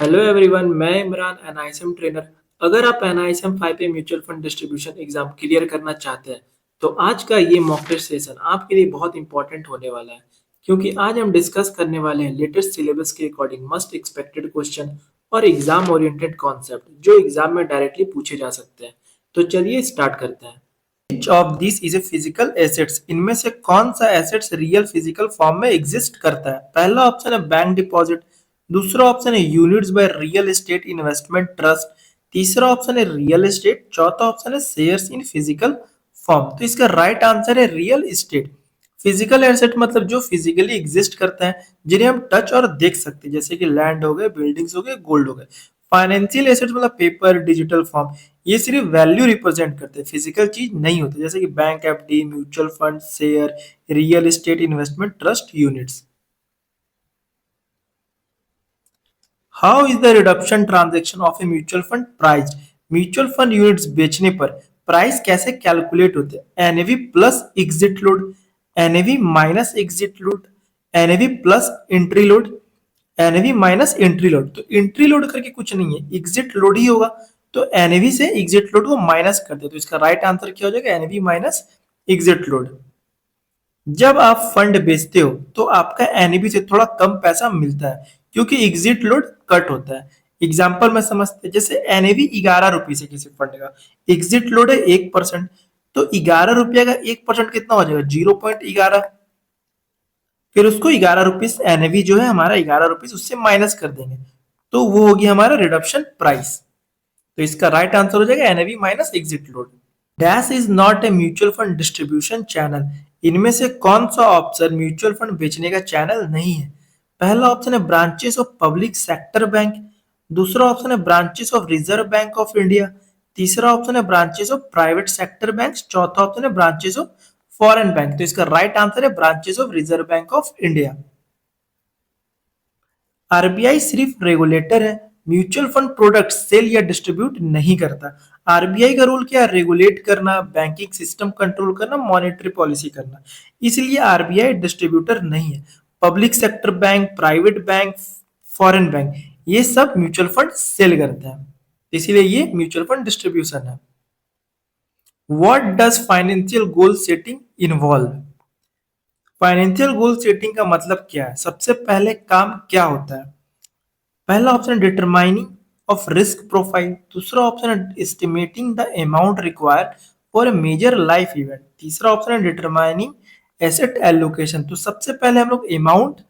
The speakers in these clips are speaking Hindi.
हेलो एवरीवन, मैं इमरान एनआईएसएम ट्रेनर। अगर आप एनआईएसएम 5 पे mutual fund distribution exam clear करना चाहते हैं तो आज का ये मॉक टेस्ट सेशन आपके लिए बहुत इंपॉर्टेंट होने वाला है, क्योंकि आज हम डिस्कस करने वाले हैं लेटेस्ट सिलेबस के अकॉर्डिंग मस्ट एक्सपेक्टेड क्वेश्चन और एग्जाम ओरिएंटेड कॉन्सेप्ट जो एग्जाम में डायरेक्टली पूछे जा सकते हैं। तो चलिए स्टार्ट करते हैं। Which of these is a physical assets? इनमें से कौन सा एसेट्स रियल फिजिकल फॉर्म में एग्जिस्ट करता है? पहला ऑप्शन है बैंक डिपॉजिट, दूसरा ऑप्शन है units by real estate investment trust, तीसरा ऑप्शन है रियल एस्टेट, चौथा ऑप्शन है शेयर्स इन फिजिकल फॉर्म। तो इसका राइट आंसर है रियल एस्टेट। फिजिकल एसेट मतलब जो फिजिकली एग्जिस्ट करता है, जिन्हें हम टच और देख सकते हैं, जैसे कि लैंड हो गए, बिल्डिंग्स हो गए, गोल्ड हो गए। फाइनेंशियल एसेट्स मतलब पेपर, डिजिटल फॉर्म, ये सिर्फ वैल्यू रिप्रेजेंट करते हैं, फिजिकल चीज नहीं होती, जैसे कि bank FD, mutual fund, share, real estate investment trust, units. How is the reduction transaction of A mutual fund price? Mutual fund units बेचने पर प्राइस कैसे कैलकुलेट होते हैं? NAV plus exit load, NAV minus exit load, NAV plus entry load, NAV minus entry load. तो एंट्री लोड करके कुछ नहीं है, एग्जिट लोड ही होगा। तो एनएवी से एग्जिट लोड को माइनस कर दे, तो इसका राइट आंसर क्या हो जाएगा? NAV minus exit load. जब आप फंड बेचते हो तो आपका एनएवी से थोड़ा कम पैसा मिलता है, क्योंकि एग्जिट लोड कट होता है। एग्जाम्पल में समझते हैं, जैसे एनएवी 11 रुपए से किसी फंड का, एग्जिट लोड है 1%, तो 11 रुपया का 1% कितना हो जाएगा? 0.11। फिर उसको 11 रुपीज एनएवी जो है हमारा 11 रुपीज उससे माइनस कर देंगे, तो वो होगी हमारा रिडक्शन प्राइस। तो इसका राइट आंसर हो जाएगा NAV minus exit load. Dash is not a mutual fund distribution channel. इनमें से कौन सा ऑप्शन म्यूचुअल फंड बेचने का चैनल नहीं है? पहला ऑप्शन है branches of public sector bank, दूसरा ऑप्शन है branches of reserve bank of India, तीसरा ऑप्शन है branches of private sector bank, चौथा ऑप्शन है ब्रांचेस ऑफ फॉरेन बैंक। तो इसका राइट आंसर है branches of reserve bank of India. RBI सिर्फ रेगुलेटर है, म्यूचुअल फंड प्रोडक्ट सेल या डिस्ट्रीब्यूट नहीं करता। आरबीआई का रोल क्या है? रेगुलेट करना, बैंकिंग सिस्टम कंट्रोल करना, मॉनेटरी पॉलिसी करना। इसलिए आरबीआई डिस्ट्रीब्यूटर नहीं है। Public sector bank, private bank, foreign bank, ये सब म्यूचुअल फंड सेल करते हैं, इसीलिए ये म्यूचुअल फंड डिस्ट्रीब्यूशन है। What does financial goal setting involve? Financial goal setting का मतलब क्या है? सबसे पहले काम क्या होता है? पहला ऑप्शन है डिटरमाइनिंग ऑफ रिस्क प्रोफाइल, दूसरा ऑप्शन है estimating the amount required for a major life event, तीसरा ऑप्शन है डिटरमाइनिंग एसेट एलोकेशन। तो सबसे पहले हम लोग अमाउंट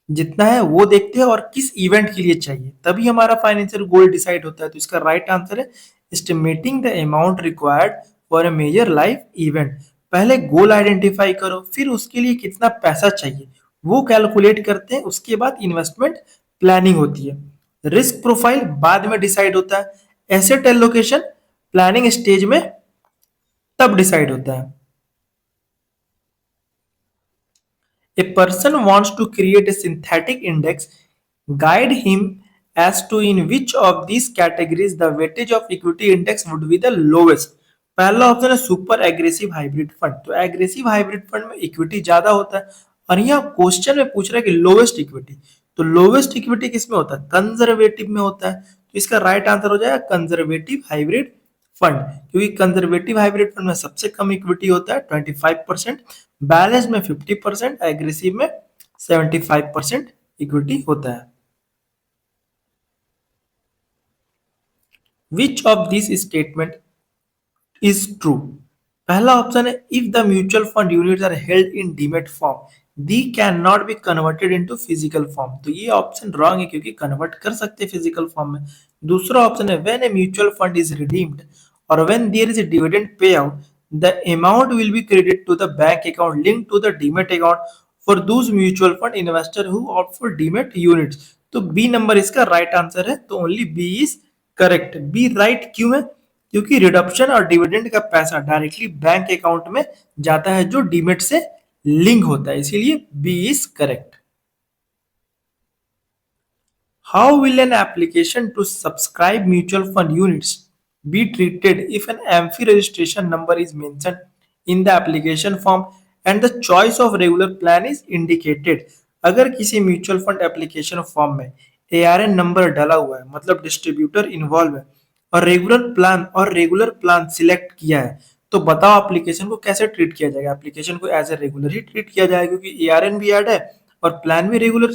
जितना है वो देखते हैं और किस इवेंट के लिए चाहिए, तभी हमारा फाइनेंशियल गोल डिसाइड होता है। तो इसका राइट आंसर है estimating the amount required for a major life event. पहले गोल आइडेंटिफाई करो, फिर उसके लिए कितना पैसा चाहिए वो कैलकुलेट करते हैं, उसके बाद इन्वेस्टमेंट प्लानिंग होती है। रिस्क प्रोफाइल बाद में डिसाइड होता है, एसेट एलोकेशन प्लानिंग स्टेज में तब डिसाइड होता है। A person wants to create a synthetic index. Guide him as to in which of these categories the weightage of equity index would be the lowest. पहला ऑप्शन है सुपर एग्रेसिव हाइब्रिड फंड। तो एग्रेसिव हाइब्रिड फंड में इक्विटी ज्यादा होता है, और यहाँ क्वेश्चन में पूछ रहा है कि लोवेस्ट इक्विटी। तो लोवेस्ट इक्विटी किसमें होता है? कंजर्वेटिव में होता है। तो इसका राइट आंसर हो जाएगा कंजर्वेटिव हाइब्रिड फंड, क्योंकि कंजर्वेटिव हाइब्रिड फंड में सबसे कम इक्विटी होता है 25%, बैलेंस में 50%, एग्रेसिव में 75% इक्विटी होता है। Which of this statement is true? पहला ऑप्शन है if the mutual fund units are held in demat form they can not be converted into physical form. तो ये ऑप्शन रॉन्ग है, क्योंकि कन्वर्ट कर सकते हैं फिजिकल फॉर्म में। दूसरा ऑप्शन है when a mutual fund is redeemed और when there is a dividend pay out the amount will be credit to the bank account linked to the demat account for those mutual fund investor who opt for demat units. तो बी नंबर इसका राइट आंसर है, तो only B is correct. B right क्यों है? क्योंकि रिडक्शन और डिविडेंड का पैसा डायरेक्टली बैंक अकाउंट में जाता है जो डीमेट से लिंक होता है, इसीलिए B is correct. How will an application to subscribe mutual fund units be treated if an AMFI registration number is mentioned in the application form and the choice of regular plan is indicated? अगर किसी म्यूचुअल फंड एप्लीकेशन फॉर्म में एआरएन नंबर डाला हुआ है, मतलब डिस्ट्रीब्यूटर इन्वॉल्व है, और रेगुलर प्लान सिलेक्ट किया है, तो बताओ एप्लीकेशन को कैसे ट्रीट किया जाएगा? एप्लीकेशन को एज ए रेगुलर ही ट्रीट किया जाएगा, क्योंकि एआरएन भी ऐड है और प्लान भी रेगुलर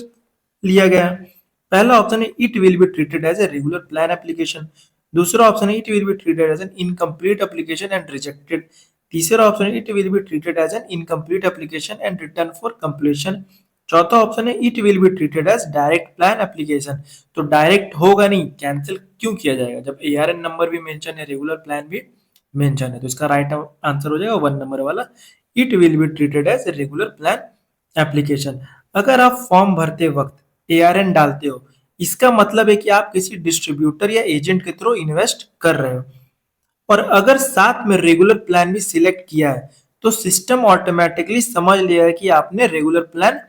लिया गया है। पहला ऑप्शन है it will be treated as a regular plan application. दूसरा ऑप्शन है it will be treated as an incomplete application and rejected. तीसरा ऑप्शन है it will be treated as an incomplete application and return for completion. चौथा ऑप्शन है it will be treated as direct plan application. तो डायरेक्ट होगा नहीं, कैंसिल क्यों किया जाएगा जब एआरएन नंबर भी मेंशन है, रेगुलर प्लान भी मेंशन है? तो इसका राइट आंसर हो जाएगा 1 नंबर वाला, it will be treated as regular plan application. अगर आप फॉर्म भरते वक्त एआरएन डालते हो, इसका मतलब है कि आप किसी डिस्ट्रीब्यूटर या एजेंट के थ्रू इन्वेस्ट कर रहे हो, और अगर साथ में रेगुलर प्लान भी सिलेक्ट किया है, तो सिस्टम ऑटोमेटिकली समझ लिया है कि आपने रेगुलर प्लान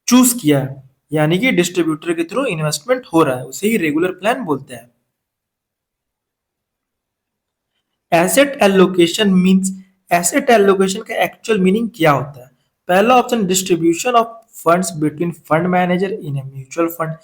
चूज किया है, यानी कि डिस्ट्रीब्यूटर के थ्रू इन्वेस्टमेंट हो रहा है, उसे ही रेगुलर प्लान बोलते हैं। Asset allocation means, asset allocation का एक्चुअल मीनिंग क्या होता है? पहला option distribution of funds between fund manager in a mutual fund.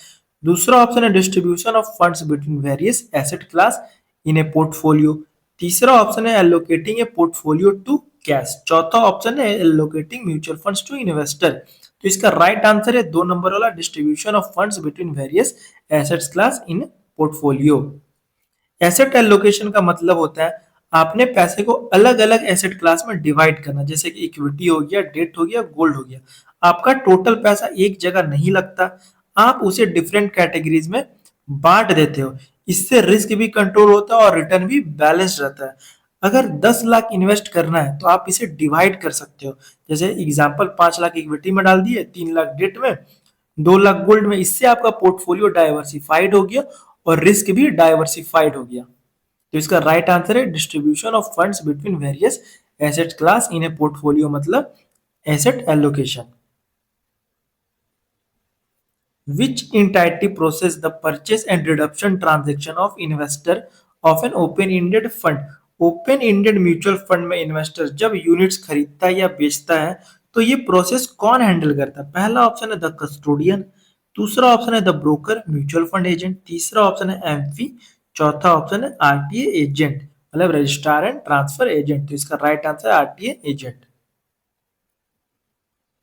दूसरा ऑप्शन है distribution of funds between various asset class in a portfolio. तीसरा ऑप्शन है allocating a portfolio to cash. चौथा ऑप्शन है allocating mutual funds to investor. तो इसका राइट आंसर है 2 नंबर वाला, distribution of funds between various assets class in portfolio. Asset allocation का मतलब होता है आपने पैसे को अलग अलग एसेट क्लास में डिवाइड करना, जैसे कि इक्विटी हो गया, डेट हो गया, गोल्ड हो गया। आपका टोटल पैसा एक जगह नहीं लगता, आप उसे डिफरेंट कैटेगरीज में बांट देते हो। इससे रिस्क भी कंट्रोल होता है और रिटर्न भी बैलेंस रहता है। अगर 10 लाख इन्वेस्ट करना है तो आप इसे डिवाइड कर सकते हो, जैसे एग्जांपल 5 लाख इक्विटी में डाल दिए, 3 लाख डेट में, 2 लाख गोल्ड में। इससे आपका पोर्टफोलियो डाइवर्सिफाइड हो गया और रिस्क भी डाइवर्सिफाइड हो गया। तो इसका राइट आंसर है distribution of funds between various asset class in a portfolio, मतलब asset allocation. Which entity process the purchase and redemption transaction of investor of an open-ended fund? Open-ended mutual fund में इन्वेस्टर जब यूनिट्स खरीदता है या बेचता है, तो ये प्रोसेस कौन हैंडल करता है? पहला ऑप्शन है द कस्टोडियन, दूसरा ऑप्शन है the broker mutual fund agent, तीसरा ऑप्शन है एमफी, चौथा ऑप्शन है आरटीए एजेंट, मतलब रजिस्ट्रार एंड ट्रांसफर एजेंट। तो इसका राइट आंसर है आरटीए एजेंट।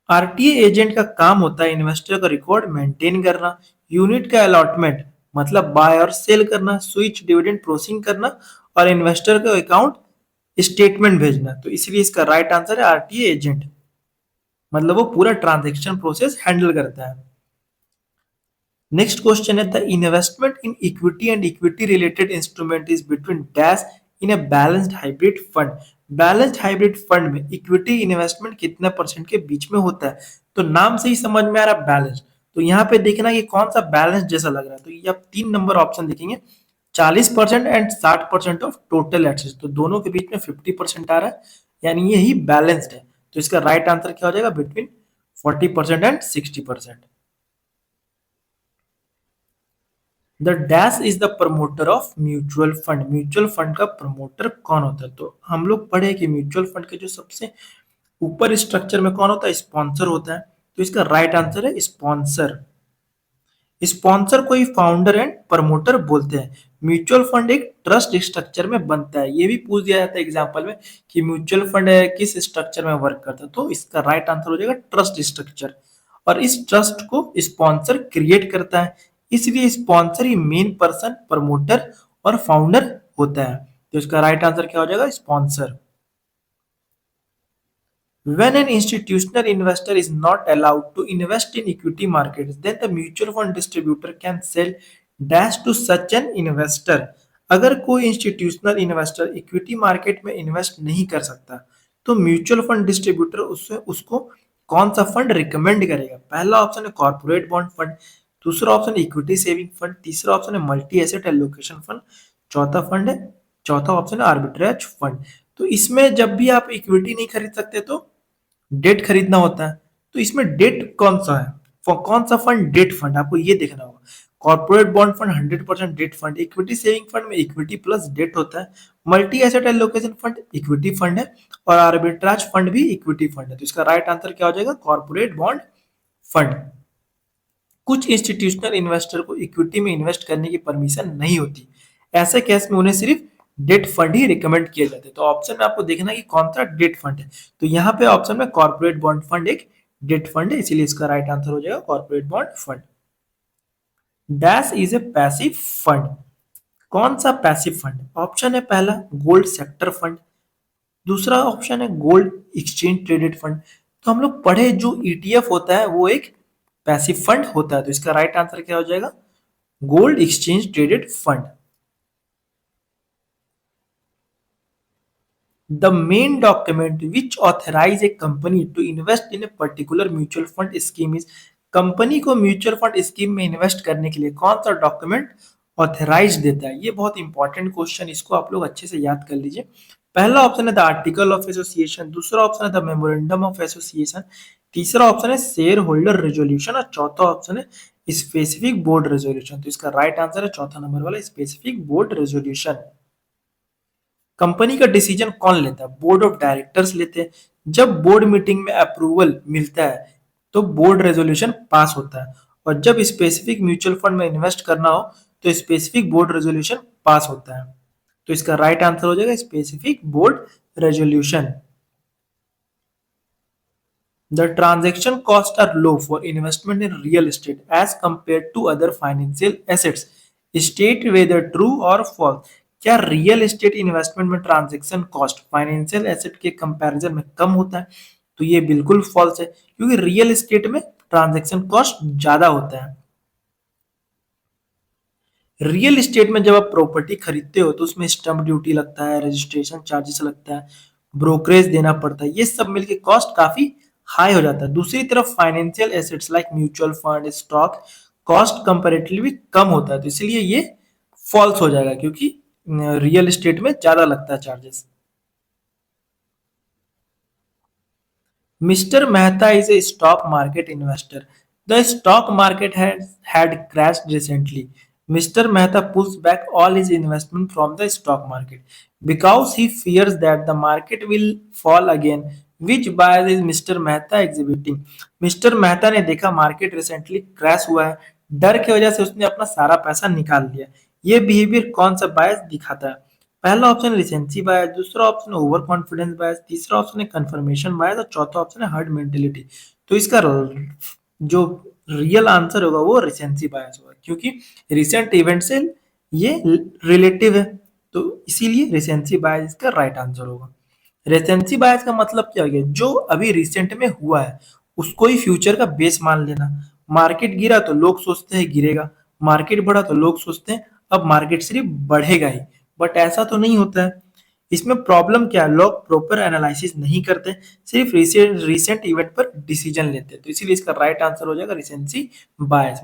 आरटीए एजेंट का काम होता है इन्वेस्टर का रिकॉर्ड मेंटेन करना, यूनिट का अलॉटमेंट मतलब बाय और सेल करना, स्विच डिविडेंड प्रोसेसिंग करना, और इन्वेस्टर का अकाउंट स्टेटमेंट भेजना। तो इसलिए इसका राइट आंसर है आरटीए एजेंट, मतलब वो पूरा ट्रांजैक्शन प्रोसेस हैंडल करता है। नेक्स्ट क्वेश्चन है the investment in equity and equity related instrument is between dash in a balanced hybrid fund. Balanced hybrid fund में इक्विटी इन्वेस्टमेंट कितना परसेंट के बीच में होता है? तो नाम से ही समझ में आ रहा है बैलेंस, तो यहाँ पे देखना कि कौन सा बैलेंस जैसा लग रहा है। तो ये आप 3 नंबर ऑप्शन देखेंगे, 40% एंड 60% ऑफ टोटल एसेट्स, तो दोनों के बीच में 50% आ रहा है, यानी यही बैलेंस्ड है। तो इसका राइट आंसर क्या हो जाएगा? Between 40% and 60%। The dash is the promoter of mutual fund. Mutual fund का प्रमोटर कौन होता है? तो हम लोग पढ़े कि म्यूचुअल फंड के जो सबसे ऊपर स्ट्रक्चर में कौन होता है? स्पॉन्सर होता है। तो इसका राइट आंसर है स्पॉन्सर। स्पॉन्सर को ही फाउंडर एंड प्रमोटर बोलते हैं। म्यूचुअल फंड एक ट्रस्ट स्ट्रक्चर में बनता है, ये भी पूछ दिया जाता है एग्जाम्पल में कि म्यूचुअल फंड किस स्ट्रक्चर में वर्क करता है, तो इसका राइट आंसर हो जाएगा ट्रस्ट स्ट्रक्चर। और इस ट्रस्ट को स्पॉन्सर क्रिएट करता है, इसलिए स्पॉन्सर ही मेन पर्सन, प्रमोटर और फाउंडर होता है। तो इसका राइट आंसर क्या हो जाएगा? Sponsor. When an institutional investor is not allowed to invest in equity markets, then the mutual fund distributor can sell dash to such an investor. अगर कोई इंस्टीट्यूशनल इन्वेस्टर इक्विटी मार्केट में इन्वेस्ट नहीं कर सकता, तो म्यूचुअल फंड डिस्ट्रीब्यूटर उससे उसको कौन सा फंड रिकमेंड करेगा? पहला ऑप्शन है कॉर्पोरेट बॉन्ड फंड, दूसरा ऑप्शन है इक्विटी सेविंग फंड, तीसरा ऑप्शन है मल्टी एसेट एलोकेशन फंड, चौथा ऑप्शन है आर्बिट्रेज फंड। तो इसमें जब भी आप इक्विटी नहीं खरीद सकते तो डेट खरीदना होता है। तो इसमें डेट कौन सा है? कौन सा फंड? डेट फंड, आपको ये देखना होगा। Corporate bond fund 100% debt fund, equity saving fund में इक्विटी प्लस डेट होता है, multi asset allocation fund equity fund है, और आर्बिट्राज फंड भी इक्विटी फंड है। तो इसका राइट आंसर क्या हो जाएगा? Corporate bond fund. कुछ इंस्टीट्यूशनल इन्वेस्टर को इक्विटी में इन्वेस्ट करने की परमिशन नहीं होती। ऐसे केस में उन्हें सिर्फ डेट फंड ही रिकमेंड किए जाते हैं। तो ऑप्शन में आपको देखना है कि कौन सा डेट फंड है। तो यहाँ पे ऑप्शन में कॉर्पोरेट बॉन्ड फंड एक डेट फंड है, इसीलिए इसका राइट आंसर हो जाएगा corporate bond fund. Dash is a passive fund. कौन सा पैसिव फंड? ऑप्शन है पहला गोल्ड सेक्टर फंड, दूसरा ऑप्शन है गोल्ड एक्सचेंज ट्रेडेड फंड। तो हम लोग पढ़े जो ईटीएफ होता है वो एक पैसिव फंड होता है, तो इसका राइट आंसर क्या हो जाएगा? Gold exchange traded fund. The main document which authorize a company to invest in a particular mutual fund scheme is, company को म्यूचुअल फंड स्कीम में इन्वेस्ट करने के लिए कौन सा डॉक्यूमेंट ऑथराइज देता है? ये बहुत इंपॉर्टेंट क्वेश्चन, इसको आप लोग अच्छे से याद कर लीजिए। पहला ऑप्शन है द आर्टिकल ऑफ एसोसिएशन, दूसरा ऑप्शन है द मेमोरेंडम ऑफ एसोसिएशन, तीसरा ऑप्शन है शेयर होल्डर रेजोल्यूशन और चौथा ऑप्शन है स्पेसिफिक बोर्ड रेजोल्यूशन। तो इसका राइट आंसर है चौथा नंबर वाला स्पेसिफिक बोर्ड रेजोल्यूशन। कंपनी का डिसीजन कौन लेता है? बोर्ड ऑफ डायरेक्टर्स लेते हैं। जब बोर्ड मीटिंग में अप्रूवल मिलता है तो बोर्ड रेजोल्यूशन पास होता है, और जब स्पेसिफिक म्यूचुअल फंड में इन्वेस्ट करना हो तो स्पेसिफिक बोर्ड रेजोल्यूशन पास होता है। तो इसका राइट आंसर हो जाएगा specific board resolution. The transaction costs are low for investment in real estate as compared to other financial assets. State whether true or false. क्या रियल एस्टेट इन्वेस्टमेंट में ट्रांजैक्शन कॉस्ट फाइनेंशियल एसेट के कंपैरिजन में कम होता है? तो ये बिल्कुल फॉल्स है, क्योंकि रियल एस्टेट में ट्रांजैक्शन कॉस्ट ज्यादा होता है। रियल एस्टेट में जब आप प्रॉपर्टी खरीदते हो तो उसमें स्टम्प ड्यूटी लगता है, रजिस्ट्रेशन चार्जेस लगता है, ब्रोकरेज देना पड़ता है, ये सब मिलके कॉस्ट काफी हाई हो जाता है। दूसरी तरफ financial assets like mutual fund, stock, cost comparatively कम होता है, तो इसलिए ये फॉल्स हो जाएगा, क्योंकि रियल एस्टेट में ज्यादा लगता है charges. Mr. Mehta is a stock market investor. The stock market had crashed recently. Mr. Mehta pulls back all his investment from the stock market because he fears that the market will fall again. Which bias is Mr. Mehta exhibiting? Mr. Mehta ने देखा मार्केट रिसेंटली क्रैश हुआ है, डर की वजह से उसने अपना सारा पैसा निकाल लिया। ये बिहेवियर कौन सा बायस दिखाता है? पहला ऑप्शन रिसेंसी बायस, दूसरा ऑप्शन ओवर कॉन्फिडेंस बायस, तीसरा ऑप्शन है कंफर्मेशन बायस और चौथा ऑप्शन है हर्ड मेंटेलिटी। तो इसका जो रियल आंसर होगा वो रिसेंसी बायस होगा, क्योंकि रिसेंट इवेंट से ये रिलेटिव है, तो इसीलिए रिसेंसी बायस इसका राइट आंसर होगा। रेसेंसी बायस का मतलब क्या हो गया? जो अभी रिसेंट में हुआ है उसको ही फ्यूचर का बेस मान लेना। मार्केट गिरा तो लोग सोचते हैं गिरेगा, मार्केट बढ़ा तो लोग सोचते हैं अब मार्केट सिर्फ बढ़ेगा ही, बट ऐसा तो नहीं होता है। इसमें प्रॉब्लम क्या है? लोग प्रॉपर एनालिसिस नहीं करते, सिर्फ रिसेंट इवेंट पर डिसीजन लेते हैं, तो इसीलिए इसका राइट आंसर हो जाएगा रिसेंसी बायस।